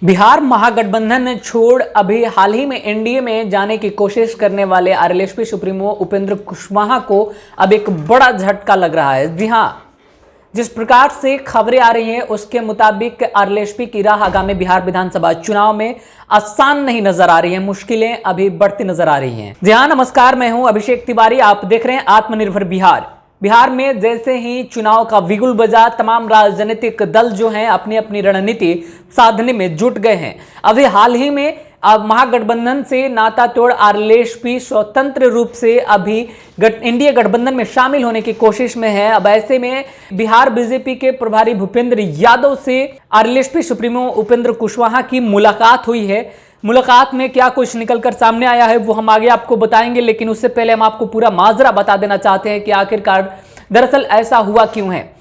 बिहार महागठबंधन छोड़ अभी हाल ही में एनडीए में जाने की कोशिश करने वाले आरएलएसपी सुप्रीमो उपेंद्र कुशवाहा को अब एक बड़ा झटका लग रहा है। जी हां, जिस प्रकार से खबरें आ रही हैं उसके मुताबिक आरएलएसपी की राह आगामी बिहार विधानसभा चुनाव में आसान नहीं नजर आ रही है, मुश्किलें अभी बढ़ती नजर आ रही हैं। जी हां, नमस्कार, मैं हूं अभिषेक तिवारी, आप देख रहे हैं आत्मनिर्भर बिहार। बिहार में जैसे ही चुनाव का बिगुल बजा, तमाम राजनीतिक दल जो हैं अपनी अपनी रणनीति साधने में जुट गए हैं। अभी हाल ही में अब महागठबंधन से नाता तोड़ आरएलएसपी स्वतंत्र रूप से अभी इंडिया गठबंधन में शामिल होने की कोशिश में है। अब ऐसे में बिहार बीजेपी के प्रभारी भूपेंद्र यादव से आरएलएसपी सुप्रीमो उपेंद्र कुशवाहा की मुलाकात हुई है। मुलाकात में क्या कुछ निकलकर सामने आया है वो हम आगे आपको बताएंगे, लेकिन उससे पहले हम आपको पूरा माजरा बता देना चाहते हैं कि आखिरकार दरअसल ऐसा हुआ क्यों है।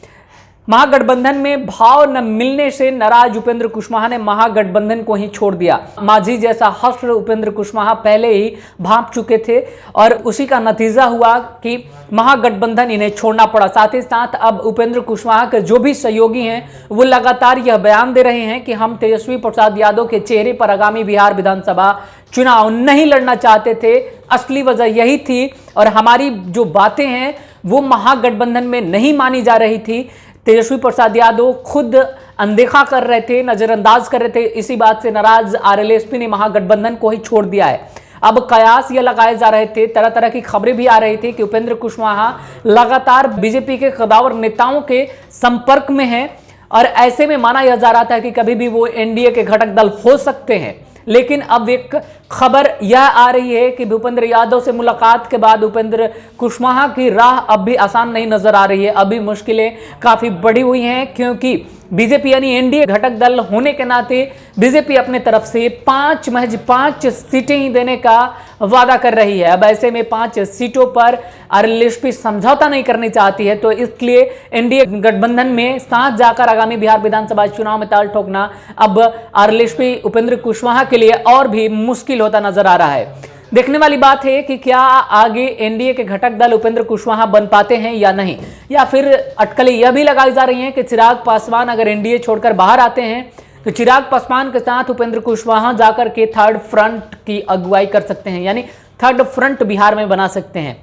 महागठबंधन में भाव न मिलने से नाराज उपेंद्र कुशवाहा ने महागठबंधन को ही छोड़ दिया। माझी जैसा हश्र उपेंद्र कुशवाहा पहले ही भांप चुके थे और उसी का नतीजा हुआ कि महागठबंधन इन्हें छोड़ना पड़ा। साथ ही साथ अब उपेंद्र कुशवाहा के जो भी सहयोगी हैं वो लगातार यह बयान दे रहे हैं कि हम तेजस्वी प्रसाद यादव के चेहरे पर आगामी बिहार विधानसभा चुनाव नहीं लड़ना चाहते थे। असली वजह यही थी और हमारी जो बातें हैं वो महागठबंधन में नहीं मानी जा रही थी। तेजस्वी प्रसाद यादव खुद अनदेखा कर रहे थे, नजरअंदाज कर रहे थे। इसी बात से नाराज आरएलएसपी ने महागठबंधन को ही छोड़ दिया है। अब कयास ये लगाए जा रहे थे, तरह तरह की खबरें भी आ रही थी कि उपेंद्र कुशवाहा लगातार बीजेपी के कदावर नेताओं के संपर्क में हैं और ऐसे में माना यह जा रहा था कि कभी भी वो एनडीए के घटक दल हो सकते हैं। लेकिन अब एक खबर यह आ रही है कि भूपेंद्र यादव से मुलाकात के बाद उपेंद्र कुशवाहा की राह अब भी आसान नहीं नजर आ रही है। अभी मुश्किलें काफी बढ़ी हुई हैं क्योंकि बीजेपी यानी एनडीए घटक दल होने के नाते बीजेपी अपने तरफ से महज पांच सीटें ही देने का वादा कर रही है। अब ऐसे में 5 सीटों पर आरएलएसपी समझौता नहीं करनी चाहती है, तो इसलिए एनडीए गठबंधन में साथ जाकर आगामी बिहार विधानसभा चुनाव में ताल ठोकना अब आरएलएसपी उपेंद्र कुशवाहा के लिए और भी मुश्किल होता नजर आ रहा है। देखने वाली बात है कि क्या आगे एनडीए के घटक दल उपेंद्र कुशवाहा बन पाते हैं या नहीं, या फिर अटकलें यह भी लगाई जा रही हैं कि चिराग पासवान अगर एनडीए छोड़कर बाहर आते हैं तो चिराग पासवान के साथ उपेंद्र कुशवाहा जाकर के थर्ड फ्रंट की अगुवाई कर सकते हैं, यानी थर्ड फ्रंट बिहार में बना सकते हैं।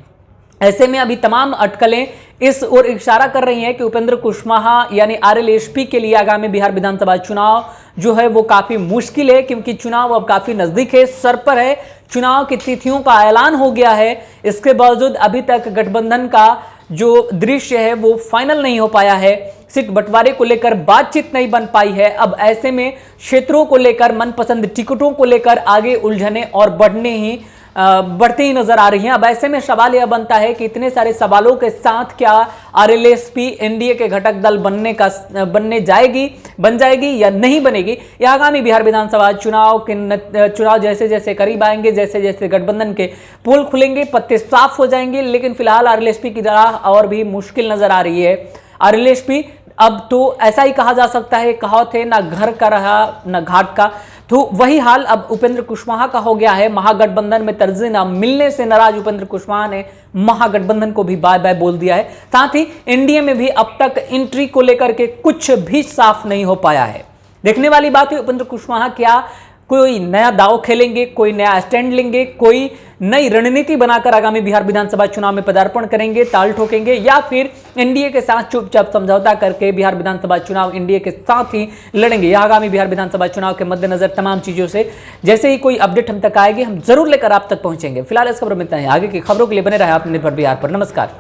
ऐसे में अभी तमाम अटकलें इस ओर इशारा कर रही हैं कि उपेंद्र कुशवाहा यानी आरएलएसपी के लिए आगामी बिहार विधानसभा चुनाव जो है वो काफी मुश्किल है, क्योंकि चुनाव अब काफी नजदीक है, सर पर है। चुनाव की तिथियों का ऐलान हो गया है, इसके बावजूद अभी तक गठबंधन का जो दृश्य है वो फाइनल नहीं हो पाया है। सीट बंटवारे को लेकर बातचीत नहीं बन पाई है। अब ऐसे में क्षेत्रों को लेकर, मनपसंद टिकटों को लेकर आगे उलझने और बढ़ती ही नजर आ रही हैं। अब ऐसे में सवाल यह बनता है कि इतने सारे सवालों के साथ क्या आरएलएसपी एनडीए के घटक दल बन जाएगी या नहीं बनेगी। या आगामी बिहार विधानसभा चुनाव जैसे जैसे करीब आएंगे, जैसे जैसे गठबंधन के पोल खुलेंगे, पत्ते साफ हो जाएंगे। लेकिन फिलहाल आरएलएसपी की राह और भी मुश्किल नजर आ रही है। आरएलएसपी अब तो ऐसा ही कहा जा सकता है, कहावत है ना घर का रहा ना घाट का, तो वही हाल अब उपेंद्र कुशवाहा का हो गया है। महागठबंधन में तरजीह न मिलने से नाराज उपेंद्र कुशवाहा ने महागठबंधन को भी बाय बाय बोल दिया है। साथ ही एनडीए में भी अब तक एंट्री को लेकर के कुछ भी साफ नहीं हो पाया है। देखने वाली बात है उपेंद्र कुशवाहा क्या कोई नया दांव खेलेंगे, कोई नया स्टैंड लेंगे, कोई नई रणनीति बनाकर आगामी बिहार विधानसभा चुनाव में पदार्पण करेंगे, ताल ठोकेंगे, या फिर एनडीए के साथ चुपचाप समझौता करके बिहार विधानसभा चुनाव एनडीए के साथ ही लड़ेंगे। या आगामी बिहार विधानसभा चुनाव के मद्देनजर तमाम चीजों से जैसे ही कोई अपडेट हम तक आएगी हम जरूर लेकर आप तक पहुंचेंगे। फिलहाल इस खबर में इतना ही। आगे की खबरों के लिए बने रहे आत्मनिर्भर बिहार पर। नमस्कार।